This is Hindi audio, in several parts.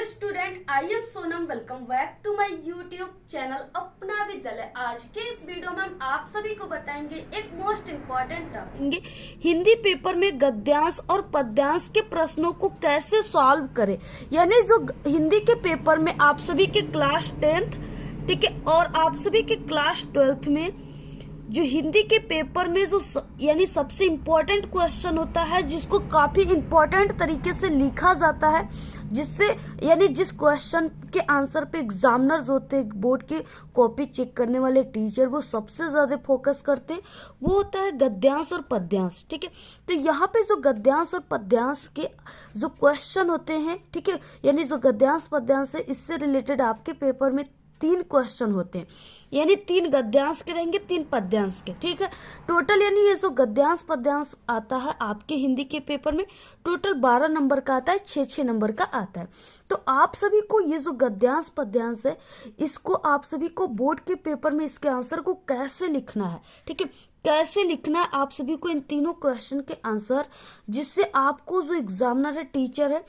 Student, I am Sonam. Welcome back to my YouTube channel Apna Vidyalaya. आज के इस वीडियो में हम आप सभी को बताएंगे एक most important topic, Hindi paper में गद्यांश और पद्यांश के प्रश्नों को कैसे सॉल्व करें। यानी जो हिंदी के पेपर में आप सभी के क्लास 10th, ठीक है, और आप सभी के क्लास 12th में जो हिंदी के पेपर में जो यानी सबसे इम्पोर्टेंट क्वेश्चन होता है, जिसको काफी इम्पोर्टेंट तरीके से लिखा जाता है, जिससे यानी जिस क्वेश्चन के आंसर पे एग्जामिनर्स होते हैं, बोर्ड की कॉपी चेक करने वाले टीचर, वो सबसे ज्यादा फोकस करते हैं, वो होता है गद्यांश और पद्यांश। ठीक है, तो यहाँ पे जो गद्यांश और पद्यांश के जो क्वेश्चन होते हैं, ठीक है, यानी जो गद्यांश पद्यांश है, इससे रिलेटेड आपके पेपर में 3 क्वेश्चन होते हैं। यानी 3 गद्यांश के रहेंगे, 3 पद्यांश के। ठीक है, टोटल यानी ये जो गद्यांश पद्यांश आता है आपके हिंदी के पेपर में, टोटल 12 नंबर का आता है, 6-6 नंबर का आता है। तो आप सभी को ये जो गद्यांश पद्यांश है, इसको आप सभी को बोर्ड के पेपर में इसके आंसर को कैसे लिखना है, ठीक है, कैसे लिखना है आप सभी को इन तीनों क्वेश्चन के आंसर, जिससे आपको जो एग्जामिनर है, टीचर है,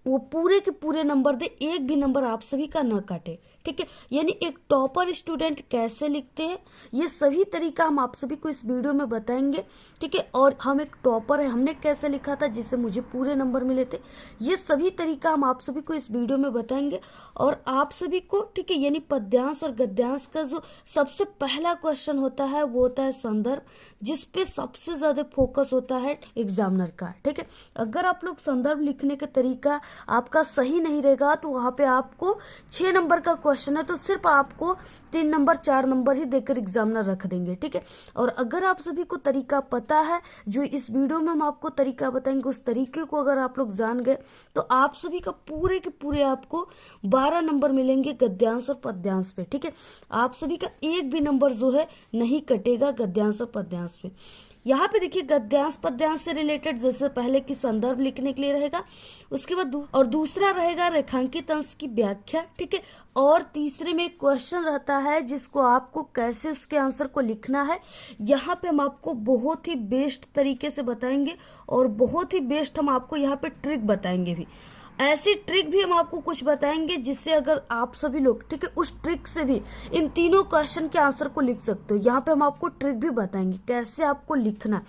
वो पूरे के पूरे नंबर दे, एक भी नंबर आप सभी का ना काटे। ठीक है, यानी एक टॉपर स्टूडेंट कैसे लिखते हैं, ये सभी तरीका हम आप सभी को इस वीडियो में बताएंगे। ठीक है, और हम एक टॉपर है, हमने कैसे लिखा था जिससे मुझे पूरे नंबर मिले थे, ये सभी तरीका हम आप सभी को इस वीडियो में बताएंगे। और आप सभी को, ठीक है, यानी पद्यांश और गद्यांश का जो सबसे पहला क्वेश्चन होता है, वो होता है संदर्भ, जिसपे सबसे ज्यादा फोकस होता है एग्जामिनर का। ठीक है, अगर आप लोग संदर्भ लिखने का तरीका आपका सही नहीं रहेगा, तो वहां पे आपको 6 नंबर का क्वेश्चन है तो सिर्फ आपको 3 नंबर 4 नंबर ही देकर एग्जामिनर रख देंगे। ठीक है, और अगर आप सभी को तरीका पता है, जो इस वीडियो में हम आपको तरीका बताएंगे, उस तरीके को अगर आप लोग जान गए, तो आप सभी का पूरे के पूरे आपको 12 नंबर मिलेंगे गद्यांश और पद्यांश पे। ठीक है, आप सभी का एक भी नंबर जो है नहीं कटेगा गद्यांश और पद्यांश पे। यहाँ पे देखिए गद्यांश पद्यांश से रिलेटेड जैसे पहले की संदर्भ लिखने के लिए रहेगा, उसके बाद और दूसरा रहेगा रेखांकित अंश की व्याख्या। ठीक है, और तीसरे में क्वेश्चन रहता है जिसको आपको कैसे उसके आंसर को लिखना है। यहाँ पे हम आपको बहुत ही बेस्ट तरीके से बताएंगे, और बहुत ही बेस्ट हम आपको यहाँ पे ट्रिक बताएंगे भी। ऐसी ट्रिक भी हम आपको कुछ बताएंगे जिससे अगर आप सभी लोग, ठीक है, उस ट्रिक से भी इन तीनों क्वेश्चन के आंसर को लिख सकते हो। यहाँ पे हम आपको ट्रिक भी बताएंगे कैसे आपको लिखना।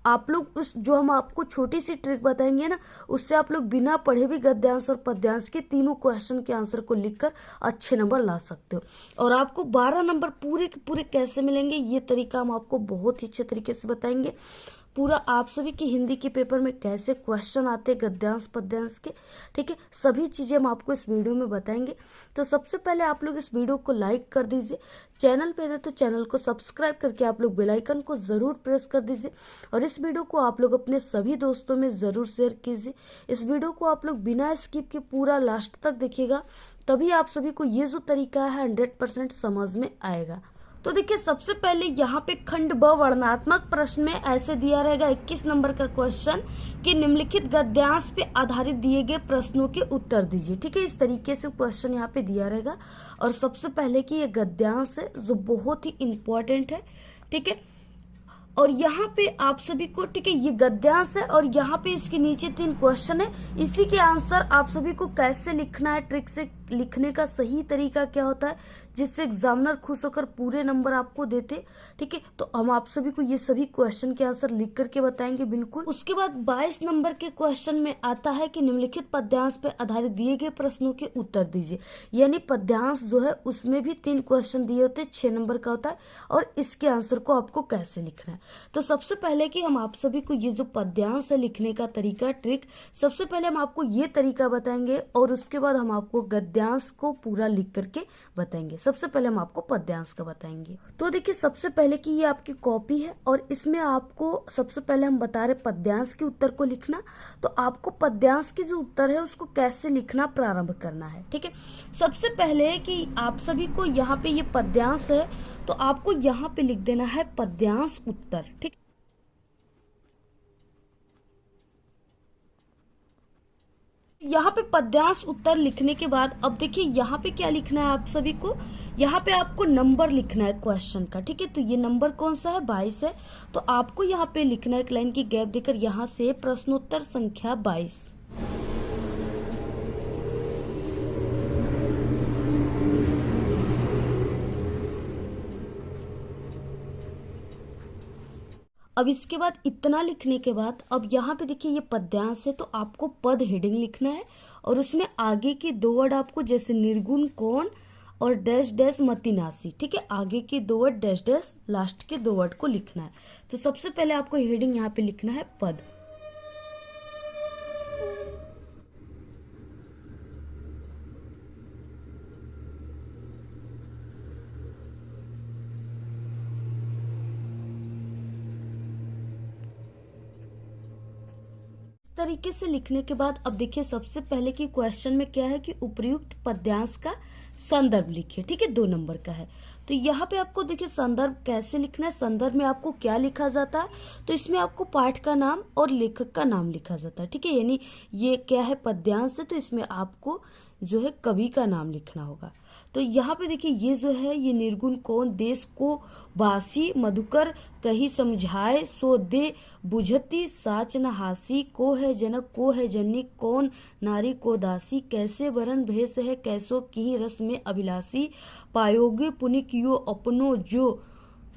आप लोग उस जो हम आपको छोटी सी ट्रिक बताएंगे ना, उससे आप लोग बिना पढ़े भी गद्यांश और पद्यांश के तीनों क्वेश्चन के आंसर को लिखकर अच्छे नंबर ला सकते हो। और आपको 12 नंबर पूरे के पूरे कैसे मिलेंगे, ये तरीका हम आपको बहुत ही अच्छे तरीके से बताएंगे। पूरा आप सभी की हिंदी के पेपर में कैसे क्वेश्चन आते हैं गद्यांश पद्यांश के, ठीक है, सभी चीजें हम आपको इस वीडियो में बताएंगे। तो सबसे पहले आप लोग इस वीडियो को लाइक कर दीजिए, चैनल पे है तो चैनल को सब्सक्राइब करके आप लोग बेल आइकन को जरूर प्रेस कर दीजिए, और इस वीडियो को आप लोग अपने सभी दोस्तों में जरूर शेयर कीजिए। इस वीडियो को आप लोग बिना स्किप के पूरा लास्ट तक देखिएगा, तभी आप सभी को ये जो तरीका है 100% समझ में आएगा। तो देखिए सबसे पहले यहाँ पे खंड ब वर्णनात्मक प्रश्न में ऐसे दिया रहेगा 21 नंबर का क्वेश्चन कि निम्नलिखित गद्यांश पे आधारित दिए गए प्रश्नों के उत्तर दीजिए। ठीक है, इस तरीके से क्वेश्चन यहाँ पे दिया रहेगा। और सबसे पहले कि ये गद्यांश है जो बहुत ही इंपॉर्टेंट है। ठीक है, और यहाँ पे आप सभी को, ठीक है, ये गद्यांश है, और यहाँ पे इसके नीचे 3 क्वेश्चन है। इसी के आंसर आप सभी को कैसे लिखना है, ट्रिक से लिखने का सही तरीका क्या होता है, जिससे एग्जामिनर खुश होकर पूरे नंबर आपको देते। ठीक है, तो हम आप सभी को ये सभी क्वेश्चन के आंसर लिख करके बताएंगे बिल्कुल। उसके बाद 22 नंबर के क्वेश्चन में आता है कि निम्नलिखित पद्यांश पर आधारित दिए गए प्रश्नों के उत्तर दीजिए। यानी पद्यांश जो है उसमें भी 3 क्वेश्चन दिए होते हैं, 6 नंबर का होता है, और इसके आंसर को आपको कैसे लिखना है। तो सबसे पहले कि हम आप सभी को ये जो पद्यांश है लिखने का तरीका, ट्रिक, सबसे पहले हम आपको ये तरीका बताएंगे, और उसके बाद हम आपको गद्यांश को पूरा लिख करके बताएंगे। सबसे पहले हम आपको पद्यांश का बताएंगे। तो देखिए सबसे पहले कि ये आपकी कॉपी है, और इसमें आपको सबसे पहले हम बता रहे पद्यांश के उत्तर को लिखना। तो आपको पद्यांश के जो उत्तर है उसको कैसे लिखना प्रारंभ करना है। ठीक है, सबसे पहले कि आप सभी को यहाँ पे ये पद्यांश है, तो आपको यहाँ पे लिख देना है पद्यांश उत्तर। ठीक, यहाँ पे पद्यांश उत्तर लिखने के बाद अब देखिए यहाँ पे क्या लिखना है आप सभी को, यहाँ पे आपको नंबर लिखना है क्वेश्चन का। ठीक है, तो ये नंबर कौन सा है, 22 है। तो आपको यहाँ पे लिखना है एक लाइन की गैप देकर, यहाँ से प्रश्नोत्तर संख्या 22। अब इसके बाद इतना लिखने के बाद अब यहाँ पे देखिए ये पद्यांश है, तो आपको पद हेडिंग लिखना है और उसमें आगे के दो वर्ड आपको जैसे निर्गुण कौन और डैश डैश मतिनासी, ठीक है, आगे के दो वर्ड डैश डैश लास्ट के दो वर्ड को लिखना है। तो सबसे पहले आपको हेडिंग यहाँ पे लिखना है पद। तरीके से लिखने के बाद अब देखिए सबसे पहले की क्वेश्चन में क्या है कि उपर्युक्त पद्यांश का संदर्भ लिखिए, ठीक है, 2 नंबर का है। तो यहाँ पे आपको देखिए संदर्भ कैसे लिखना है, संदर्भ में आपको क्या लिखा जाता है, तो इसमें आपको पाठ का नाम और लेखक का नाम लिखा जाता है, ठीक है, यानी ये क्या है पद्यांश है, तो इसमें आपको जो है कवि का नाम लिखना होगा। तो यहाँ पे देखिए ये जो है ये निर्गुण कौन देश को बासी मधुकर कही समझाए सो दे बुझती साच न हासी को है जनक को है जननी कौन नारी को दासी कैसे वरन भेष है कैसो की रस में अभिलाषी पायोगे पुनि कियो अपनो जो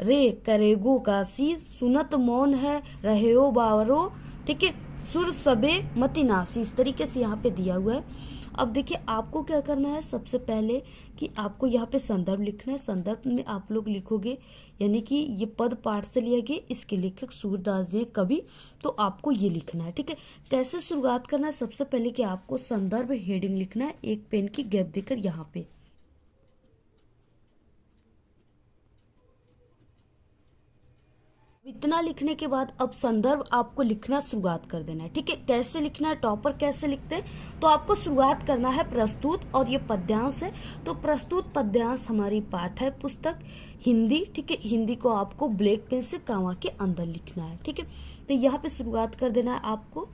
रे करेगो कासी सुनत मौन है रहो बावरो, ठीक है, सुर सबे मति नासी। इस तरीके से यहाँ पे दिया हुआ है। अब देखिए आपको क्या करना है, सबसे पहले कि आपको यहाँ पे संदर्भ लिखना है। संदर्भ में आप लोग लिखोगे यानी कि ये पद पाठ से लिया गया, इसके लेखक सूरदास जी कवि, तो आपको ये लिखना है, ठीक है। कैसे शुरुआत करना है, सबसे पहले कि आपको संदर्भ हेडिंग लिखना है एक पेन की गैप देकर यहाँ पे। इतना लिखने के बाद अब संदर्भ आपको लिखना शुरुआत कर देना है, ठीक है। कैसे लिखना है, टॉपर कैसे लिखते हैं, तो आपको शुरुआत करना है प्रस्तुत, और ये पद्यांश है तो प्रस्तुत पद्यांश हमारी पाठ है पुस्तक हिंदी, ठीक है। हिंदी को आपको ब्लैक पेन से कामा के अंदर लिखना है, ठीक है। तो यहाँ पे शुरुआत कर देना है आपको।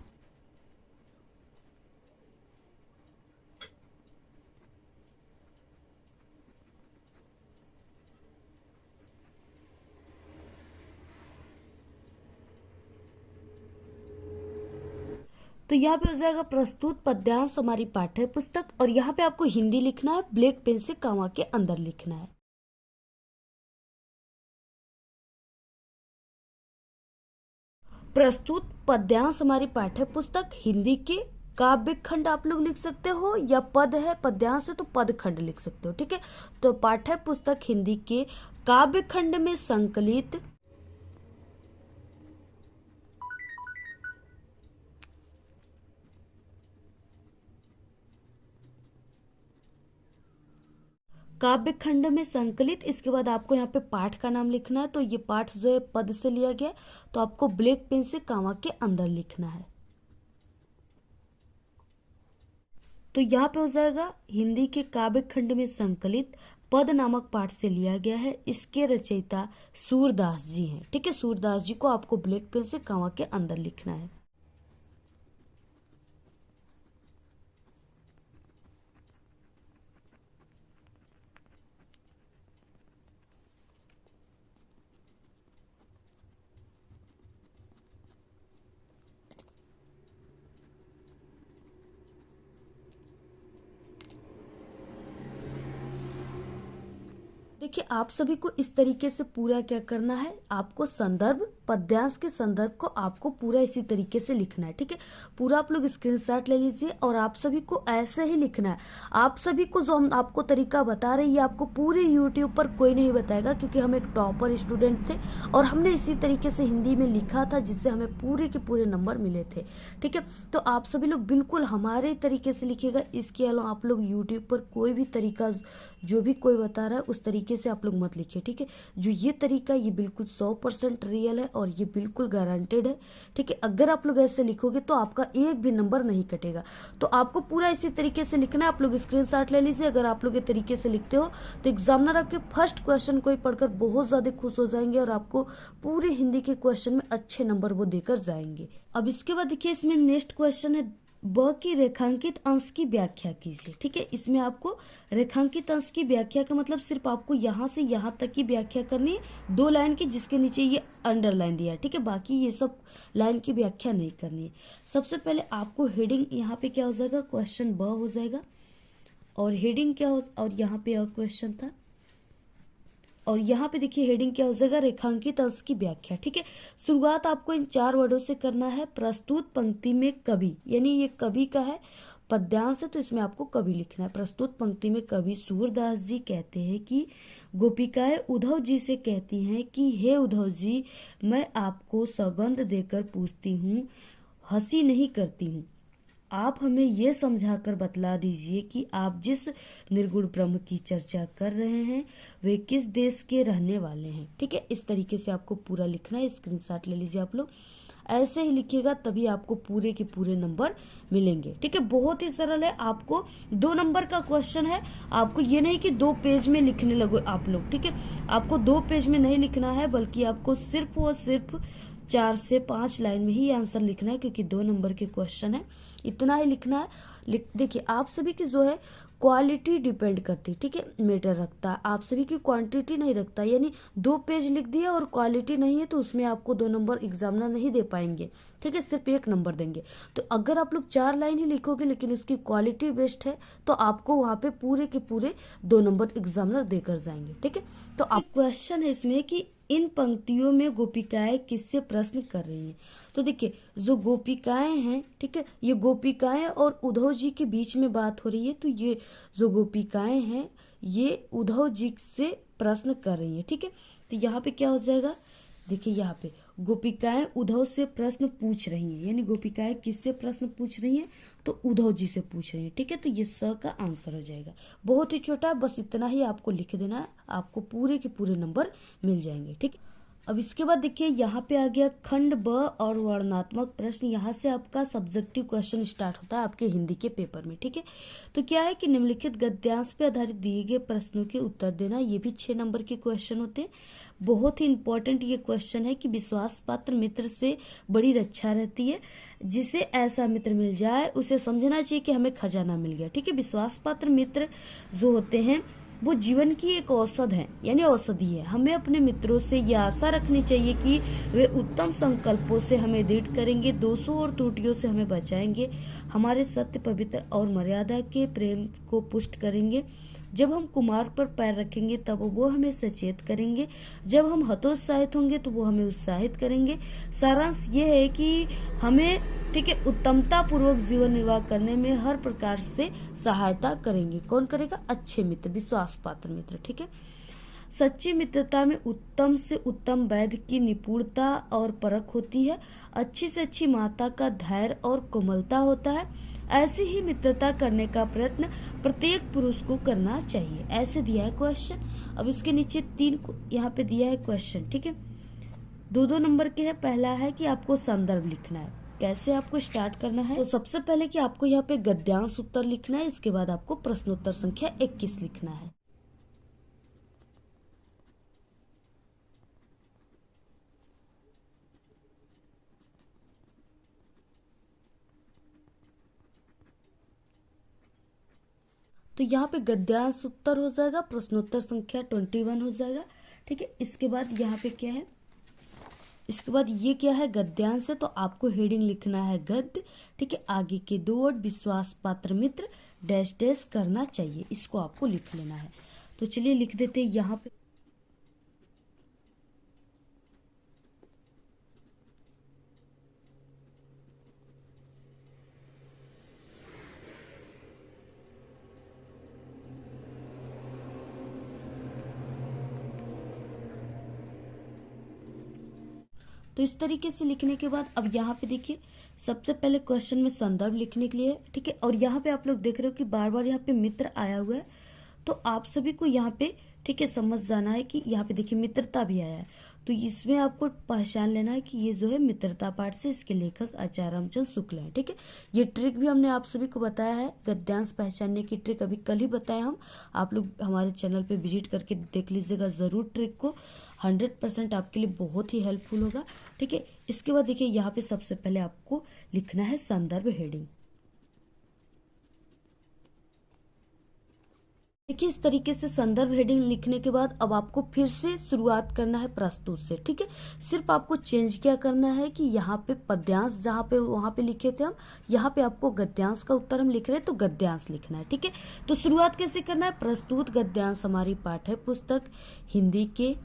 तो यहाँ पे हो जाएगा प्रस्तुत पद्यांश हमारी पाठ्य पुस्तक, और यहाँ पे आपको हिंदी लिखना है, ब्लैक पेन से कामा के अंदर लिखना है। प्रस्तुत पद्यांश हमारी पाठ्य पुस्तक हिंदी के काव्य खंड आप लोग लिख सकते हो, या पद है पद्यांश है तो पद खंड लिख सकते हो, ठीक है। तो पाठ्य पुस्तक हिंदी के काव्य खंड में संकलित काव्य खंड में संकलित, इसके बाद आपको यहाँ पे पाठ का नाम लिखना है। तो ये पाठ जो है पद से लिया गया, तो आपको ब्लैक पेन से कामा के अंदर लिखना है। तो यहाँ पे हो जाएगा हिंदी के काव्य खंड में संकलित पद नामक पाठ से लिया गया है, इसके रचयिता सूरदास जी हैं, ठीक है। सूरदास जी को आपको ब्लैक पेन से कामा के अंदर लिखना है। देखिए आप सभी को इस तरीके से पूरा क्या करना है, आपको संदर्भ पद्यांश के संदर्भ को आपको पूरा इसी तरीके से लिखना है, ठीक है। पूरा आप लोग स्क्रीनशॉट ले लीजिए, और आप सभी को ऐसे ही लिखना है। आप सभी को जो हम आपको तरीका बता रहे हैं, ये आपको पूरे यूट्यूब पर कोई नहीं बताएगा, क्योंकि हम एक टॉपर स्टूडेंट थे और हमने इसी तरीके से हिंदी में लिखा था, जिससे हमें पूरे के पूरे नंबर मिले थे, ठीक है। तो आप सभी लोग बिल्कुल हमारे तरीके से लिखिएगा। इसके अलावा आप लोग यूट्यूब पर कोई भी तरीका जो भी कोई बता रहा है उस तरीके से आप लोग मत लिखिए, ठीक है। जो ये तरीका ये बिल्कुल 100% रियल है और ये बिल्कुल गारंटेड है, ठीक है। अगर आप लोग ऐसे लिखोगे तो आपका एक भी नंबर नहीं कटेगा। तो आपको पूरा इसी तरीके से लिखना है। आप लोग स्क्रीनशॉट ले लीजिए। अगर आप लोग ये तरीके से लिखते हो तो एग्जामिनर आपके फर्स्ट क्वेश्चन को ही पढ़कर बहुत ज्यादा खुश हो जाएंगे, और आपको पूरे हिंदी के क्वेश्चन में अच्छे नंबर वो देकर जाएंगे। अब इसके बाद देखिए इसमें नेक्स्ट क्वेश्चन है, ब की रेखांकित अंश की व्याख्या कीजिए, ठीक है। इसमें आपको रेखांकित अंश की व्याख्या का मतलब सिर्फ आपको यहाँ से यहाँ तक की व्याख्या करनी है, 2 लाइन की, जिसके नीचे ये अंडरलाइन दिया है, ठीक है। बाकी ये सब लाइन की व्याख्या नहीं करनी है। सबसे पहले आपको हेडिंग यहाँ पे क्या हो जाएगा, क्वेश्चन ब हो जाएगा, और हेडिंग क्या हो, और यहाँ पे क्वेश्चन था, और यहाँ पे देखिए हेडिंग क्या हो जाएगा, रेखांकित अंश की व्याख्या। ठीक है, शुरुआत आपको इन 4 वर्डों से करना है। प्रस्तुत पंक्ति में कवि, यानी ये कवि का है, पद्यांश है तो इसमें आपको कवि लिखना है। प्रस्तुत पंक्ति में कवि सूरदास जी कहते हैं कि गोपिकाएं उद्धव जी से कहती हैं कि हे उद्धव जी, मैं आपको सौगंध देकर पूछती हूँ, हंसी नहीं करती हूँ। आप हमें ये समझाकर बतला दीजिए कि आप जिस निर्गुण ब्रह्म की चर्चा कर रहे हैं वे किस देश के रहने वाले हैं। ठीक है, इस तरीके से आपको पूरा लिखना है। स्क्रीनशॉट ले लीजिए आप लोग, ऐसे ही लिखिएगा तभी आपको पूरे के पूरे नंबर मिलेंगे। ठीक है, बहुत ही सरल है। आपको 2 नंबर का क्वेश्चन है, आपको ये नहीं कि 2 पेज में लिखने लगो आप लोग। ठीक है, आपको 2 पेज में नहीं लिखना है, बल्कि आपको सिर्फ और सिर्फ 4 से 5 लाइन में ही आंसर लिखना है, क्योंकि 2 नंबर के क्वेश्चन है, इतना ही लिखना है। देखिए आप सभी की जो है क्वालिटी डिपेंड करती है। ठीक है, मैटर रखता है, आप सभी की क्वांटिटी नहीं रखता। यानी 2 पेज लिख दिया और क्वालिटी नहीं है तो उसमें आपको 2 नंबर एग्जामिनर नहीं दे पाएंगे। ठीक है, सिर्फ 1 नंबर देंगे। तो अगर आप लोग 4 लाइन ही लिखोगे लेकिन उसकी क्वालिटी बेस्ट है तो आपको वहां पे पूरे के पूरे 2 नंबर एग्जामिनर देकर जाएंगे। ठीक है, तो अब क्वेश्चन है इसमें कि इन पंक्तियों में गोपिकाएं किससे प्रश्न कर रही हैं। तो देखिए जो गोपिकाएं हैं, ठीक है, ये गोपिकाएं और उद्धव जी के बीच में बात हो रही है। तो ये जो गोपिकाएं हैं ये उद्धव जी से प्रश्न कर रही है। ठीक है, तो यहाँ पे क्या हो जाएगा, देखिए यहाँ पे गोपिकाएं उद्धव से प्रश्न पूछ रही हैं, यानी गोपिकाएं किससे प्रश्न पूछ रही हैं, तो उद्धव जी से पूछ रही हैं। ठीक है, तो ये स का आंसर हो जाएगा। बहुत ही छोटा, बस इतना ही आपको लिख देना है, आपको पूरे के पूरे नंबर मिल जाएंगे। ठीक है, अब इसके बाद देखिए यहाँ पे आ गया खंड ब और वर्णनात्मक प्रश्न। यहाँ से आपका सब्जेक्टिव क्वेश्चन स्टार्ट होता है आपके हिंदी के पेपर में। ठीक है, तो क्या है कि निम्नलिखित गद्यांश पे आधारित दिए गए प्रश्नों के उत्तर देना। ये भी 6 नंबर के क्वेश्चन होते हैं। बहुत ही इंपॉर्टेंट ये क्वेश्चन है कि विश्वास पात्र मित्र से बड़ी रक्षा रहती है। जिसे ऐसा मित्र मिल जाए उसे समझना चाहिए कि हमें खजाना मिल गया। ठीक है, विश्वास पात्र मित्र जो होते हैं वो जीवन की एक औषध है, यानी औषधि है। हमें अपने मित्रों से यह आशा रखनी चाहिए कि वे उत्तम संकल्पों से हमें दृढ़ करेंगे, दोषों और त्रुटियों से हमें बचाएंगे, हमारे सत्य, पवित्र और मर्यादा के प्रेम को पुष्ट करेंगे। जब हम कुमार्ग पर पैर रखेंगे तब वो हमें सचेत करेंगे, जब हम हतोत्साहित होंगे तो वो हमें उत्साहित करेंगे। सारांश ये है कि हमें, ठीक है, उत्तमता पूर्वक जीवन निर्वाह करने में हर प्रकार से सहायता करेंगे। कौन करेगा? अच्छे मित्र, विश्वास पात्र मित्र। ठीक है, सच्ची मित्रता में उत्तम से उत्तम वैद्य की निपुणता और परख होती है। अच्छी से अच्छी माता का धैर्य और कोमलता होता है। ऐसी ही मित्रता करने का प्रयत्न प्रत्येक पुरुष को करना चाहिए। ऐसे दिया है क्वेश्चन। अब इसके नीचे 3 यहाँ पे दिया है क्वेश्चन। ठीक है, 2-2 नंबर के है। पहला है कि आपको संदर्भ लिखना है। कैसे आपको स्टार्ट करना है, तो सबसे पहले कि आपको यहाँ पे गद्यांश उत्तर लिखना है, इसके बाद आपको प्रश्नोत्तर संख्या 21 लिखना है। तो यहाँ पे गद्यांश उत्तर हो जाएगा, प्रश्नोत्तर संख्या 21 हो जाएगा। ठीक है, इसके बाद यहाँ पे क्या है, इसके बाद ये क्या है, गद्यांश है, तो आपको हेडिंग लिखना है गद्य। ठीक है, आगे के 2 वर्ड विश्वास पात्र मित्र डैश डैश करना चाहिए, इसको आपको लिख लेना है। तो चलिए लिख देते हैं यहाँ पे। तो इस तरीके से लिखने के बाद अब यहाँ पे देखिए सबसे पहले क्वेश्चन में संदर्भ लिखने के लिए। ठीक है, और यहाँ पे आप लोग देख रहे हो कि बार बार यहाँ पे मित्र आया हुआ है, तो आप सभी को यहाँ पे, ठीक है, समझ जाना है कि यहाँ पे देखिए मित्रता भी आया है। तो इसमें आपको पहचान लेना है कि ये जो है मित्रता पाठ से इसके लेखक आचार्य रामचंद्र शुक्ल है। ठीक है, ये ट्रिक भी हमने आप सभी को बताया है, गद्यांश पहचानने की ट्रिक अभी कल ही बताया हम। आप लोग हमारे चैनल पे विजिट करके देख लीजिएगा जरूर ट्रिक को, 100% आपके लिए बहुत ही हेल्पफुल होगा। ठीक है, इसके बाद देखिए यहाँ पे सबसे पहले आपको लिखना है संदर्भ हेडिंग। देखिए इस तरीके से संदर्भ हेडिंग लिखने के बाद अब आपको फिर से शुरुआत करना है प्रस्तुत से। ठीक है, सिर्फ आपको चेंज क्या करना है कि यहाँ पे पद्यांश जहाँ पे वहाँ पे लिखे थे हम, यहाँ पे आपको गद्यांश का उत्तर हम लिख रहे हैं तो गद्यांश लिखना है। ठीक है, तो शुरुआत कैसे करना है, प्रस्तुत गद्यांश हमारी पाठ्य पुस्तक हिंदी के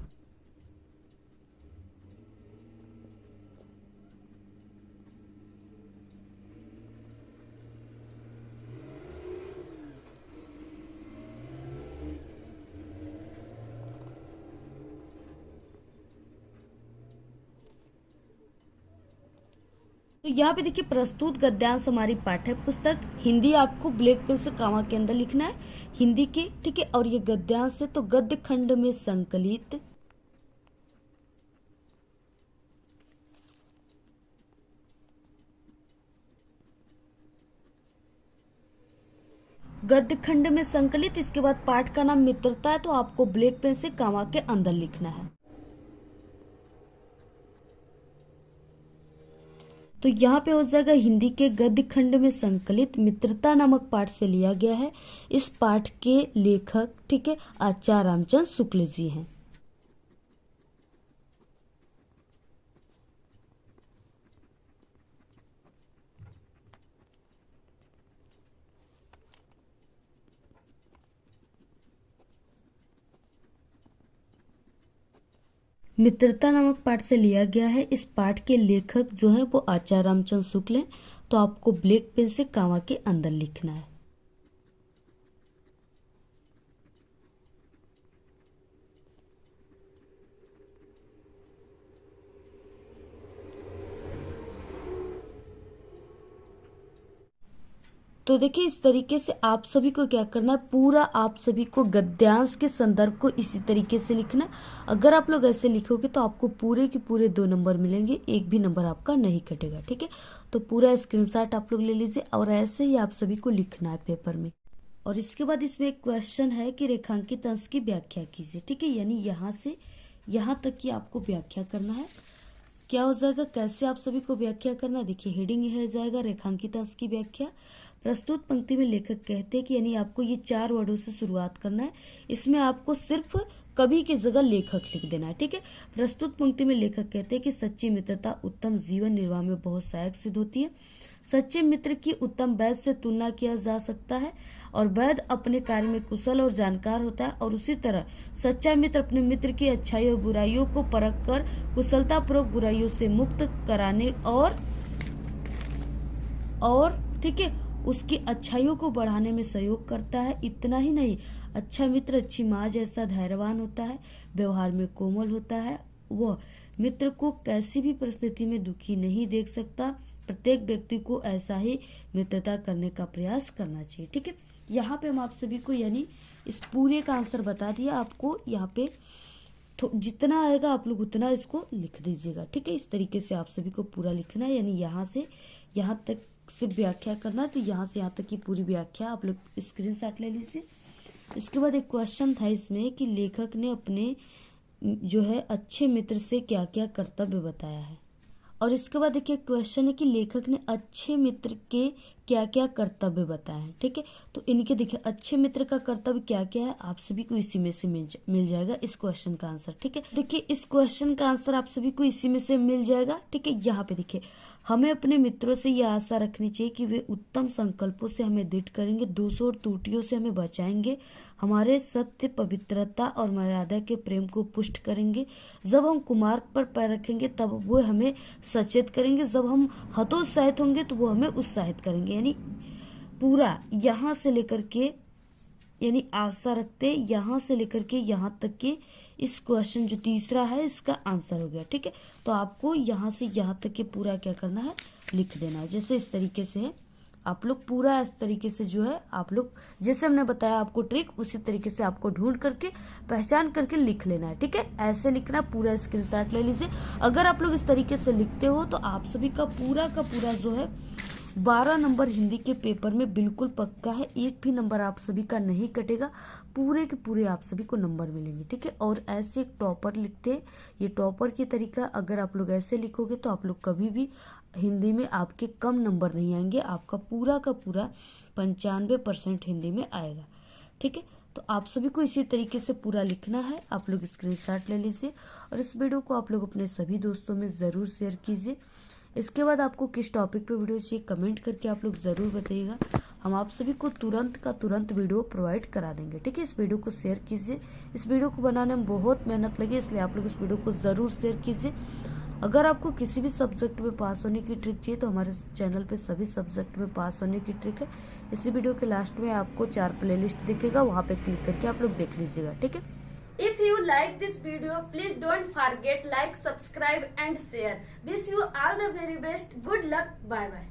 तो यहाँ पे देखिए प्रस्तुत गद्यांश हमारी पाठ्य पुस्तक हिंदी आपको ब्लैक पेन से कामा के अंदर लिखना है हिंदी के। ठीक है, और ये गद्यांश है तो गद्य खंड में संकलित गद्य खंड में संकलित। इसके बाद पाठ का नाम मित्रता है तो आपको ब्लैक पेन से कामा के अंदर लिखना है। तो यहाँ पे हो जाएगा हिंदी के गद्य खंड में संकलित मित्रता नामक पाठ से लिया गया है। इस पाठ के लेखक ठीक है आचार्य रामचंद्र शुक्ल जी हैं। मित्रता नामक पाठ से लिया गया है। इस पाठ के लेखक जो है वो आचार्य रामचंद्र शुक्ल हैं। तो आपको ब्लैक पेन से कामा के अंदर लिखना है। तो देखिए इस तरीके से आप सभी को क्या करना है, पूरा आप सभी को गद्यांश के संदर्भ को इसी तरीके से लिखना है। अगर आप लोग ऐसे लिखोगे तो आपको पूरे के पूरे 2 नंबर मिलेंगे, एक भी नंबर आपका नहीं कटेगा। ठीक है, तो पूरा स्क्रीनशॉट आप लोग ले लीजिए और ऐसे ही आप सभी को लिखना है पेपर में। और इसके बाद इसमें एक क्वेश्चन है कि रेखांकित अंश की व्याख्या कीजिए। ठीक है, यानी यहाँ से यहाँ तक की आपको व्याख्या करना है। क्या हो जाएगा, कैसे आप सभी को व्याख्या करना है, देखिए हेडिंग है जाएगा रेखांकित अंश की व्याख्या। प्रस्तुत पंक्ति में लेखक कहते हैं कि यानी आपको ये 4 वर्डों से शुरुआत करना है। इसमें आपको सिर्फ कवि की जगह लेखक लिख देना है। ठीक है, प्रस्तुत पंक्ति में लेखक कहते हैं कि सच्ची मित्रता उत्तम जीवन निर्वाह में बहुत सहायक सिद्ध होती है। सच्चे मित्र की उत्तम वैद्य से तुलना किया जा सकता है और वैद्य अपने कार्य में कुशल और जानकार होता है। और उसी तरह सच्चा मित्र अपने मित्र की अच्छाई और बुराइयों को परख कर कुशलतापूर्वक बुराइयों से मुक्त कराने और ठीक है उसकी अच्छाइयों को बढ़ाने में सहयोग करता है। इतना ही नहीं, अच्छा मित्र अच्छी माँ जैसा धैर्यवान होता है, व्यवहार में कोमल होता है, वह मित्र को कैसी भी परिस्थिति में दुखी नहीं देख सकता। प्रत्येक व्यक्ति को ऐसा ही मित्रता करने का प्रयास करना चाहिए। ठीक है, यहाँ पे हम आप सभी को यानी इस पूरे का आंसर बता दिया। आपको यहाँ पे जितना आएगा आप लोग उतना इसको लिख दीजिएगा। ठीक है, इस तरीके से आप सभी को पूरा लिखना है, यानी यहाँ से यहाँ तक से व्याख्या करना है। तो यहाँ से यहाँ तक की पूरी व्याख्या आप लोग स्क्रीनशॉट ले लीजिए। इसके बाद एक क्वेश्चन था इसमें कि लेखक ने अपने जो है अच्छे मित्र से क्या क्या कर्तव्य बताया है। और इसके बाद देखिए क्वेश्चन है कि लेखक ने अच्छे मित्र के क्या क्या कर्तव्य बताए हैं। ठीक है, तो इनके देखिए अच्छे मित्र का कर्तव्य क्या क्या है आप सभी को इसी में से मिल जाएगा इस क्वेश्चन का आंसर। ठीक है, देखिए इस क्वेश्चन का आंसर आप सभी को इसी में से मिल जाएगा। ठीक है, यहाँ पे देखिए हमें अपने मित्रों से यह आशा रखनी चाहिए कि वे उत्तम संकल्पों से हमें दृढ़ करेंगे, दोषों और त्रुटियों से हमें बचाएंगे, हमारे सत्य पवित्रता और मर्यादा के प्रेम को पुष्ट करेंगे। जब हम कुमार्ग पर पैर रखेंगे तब वो हमें सचेत करेंगे, जब हम हतोत्साहित होंगे तो वो हमें उत्साहित करेंगे। यानी पूरा यहाँ से लेकर के यानी आशा रखते यहाँ से लेकर के यहाँ तक के इस क्वेश्चन जो तीसरा है इसका आंसर हो गया। ठीक है, तो आपको यहाँ से यहाँ तक के पूरा क्या करना है, लिख देना है। जैसे इस तरीके से है आप लोग पूरा इस तरीके से जो है आप लोग जैसे हमने बताया आपको ट्रिक उसी तरीके से आपको ढूंढ करके पहचान करके लिख लेना है। ठीक है, ऐसे लिखना, पूरा स्क्रीनशॉट ले लीजिए। अगर आप लोग इस तरीके से लिखते हो तो आप सभी का पूरा जो है 12 नंबर हिंदी के पेपर में बिल्कुल पक्का है, एक भी नंबर आप सभी का नहीं कटेगा, पूरे के पूरे आप सभी को नंबर मिलेंगे। ठीक है, और ऐसे एक टॉपर लिखते हैं, ये टॉपर की तरीका अगर आप लोग ऐसे लिखोगे तो आप लोग कभी भी हिंदी में आपके कम नंबर नहीं आएंगे, आपका पूरा का पूरा 95% हिंदी में आएगा। ठीक है, तो आप सभी को इसी तरीके से पूरा लिखना है। आप लोग स्क्रीनशॉट ले लीजिए और इस वीडियो को आप लोग अपने सभी दोस्तों में ज़रूर शेयर कीजिए। इसके बाद आपको किस टॉपिक पे वीडियो चाहिए कमेंट करके आप लोग ज़रूर बताइएगा। हम आप सभी को तुरंत का तुरंत वीडियो प्रोवाइड करा देंगे, ठीक है। इस वीडियो को शेयर कीजिए। इस वीडियो को बनाने में बहुत मेहनत लगी, इसलिए आप लोग इस वीडियो को ज़रूर शेयर कीजिए। अगर आपको किसी भी सब्जेक्ट में पास होने की ट्रिक चाहिए तो हमारे चैनल पे सभी सब्जेक्ट में पास होने की ट्रिक है। इसी वीडियो के लास्ट में आपको 4 प्लेलिस्ट दिखेगा, वहाँ पे क्लिक करके आप लोग देख लीजिएगा, ठीक है। If you like this video, please don't forget like, subscribe and share. Wish you all the very best. Good luck. Bye bye.